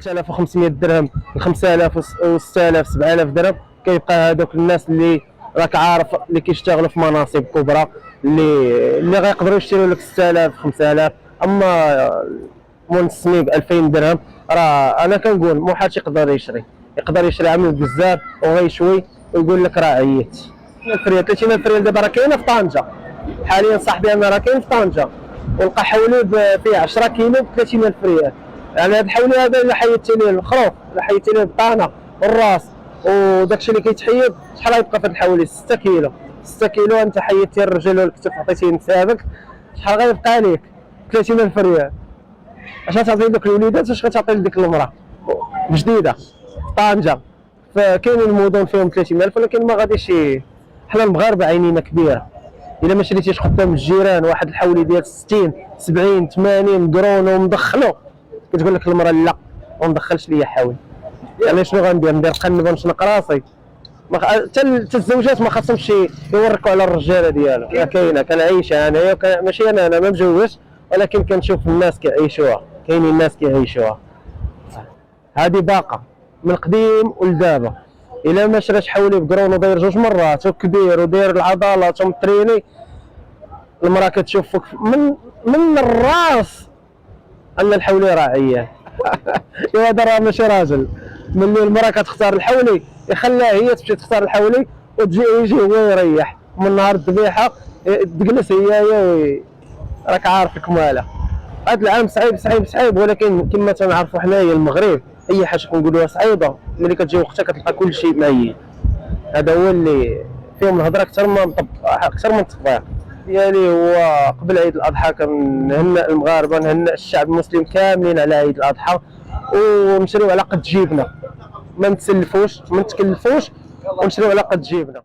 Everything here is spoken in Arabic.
3500 درهم ل 5000 و 6000 7000 درهم. كيبقى هذوك الناس اللي راك عارف اللي كيشتغلوا في مناصب كبرى اللي غيقدروا يشتروا لك 6000 5000. اما مول السميق 2000 درهم راه انا كنقول مو حد يقدر يشري عامل بزاف وغيشوي ويقول لك راه عييت. الفريال 30000 ريال دابا راه كاينه في طنجه حاليا، صاحبي انا راه كاين في طنجه ولقى حولي فيه 10 كيلو ب 30000 ريال. يعني هذا الحولي هذا الا حيدتي ليه الخروف الا حيدتي ليه البطانه والراس وداكشي اللي كيتحيد شحال غيبقى في هذا الحولي؟ 6 كيلو. 6 كيلو انت حيدتي الرجل والكتف عطيتيه نسابك شحال غيبقى لك؟ 30000 ريال. اش غتعطي لك الوليدات؟ اش غتعطي لديك المراه جديده في طنجه؟ فكاينين المدن فيهم 30000 ولكن ما غاديش. حنا المغاربه عينينا كبيره، الا ما شريتيش قدام الجيران واحد الحولي ديال 60 70 80 قرون ومدخلو كتقول لك المراه لا ما مدخلش ليا حولي. يعني شنو غندير؟ ندير قنب ونشنق راسي؟ حتى الزوجات ما خاصهمش يوركوا على الرجاله ديالهم. كاينه كنعيشها انايا ماشي انا ما مجوجش ولكن كنشوف الناس كيعيشوها، كاينين الناس كيعيشوها. هذه باقه من قديم ولدابا. الا ما شراش حولي بقرون وداير جوج مرات وكبير وداير العضلات ومتريني، المراه كتشوف فوق من الراس ان الحولي راه عيان. هذا راه ماشي راجل. ملي المراه كتختار الحولي يخليها هي تمشي تختار الحولي وتجي يجي هو يريح من نهار الذبيحه تجلس هي راك عارف كماله. هذا العام صعيب ولكن كما تنعرفوا حنايا المغرب اي حاجه كنقولوها صعيبه ملي كتجي وقتها كتلقى كل شيء مايل. هذا هو اللي فيهم الهضره اكثر من التطبيق ديالي. هو قبل عيد الاضحى كنهنئ المغاربه نهنئ الشعب المسلم كاملين على عيد الاضحى ونشريو على قد جيبنا، ما نتسلفوش ما نتكلفوش ونشريو على قد جيبنا.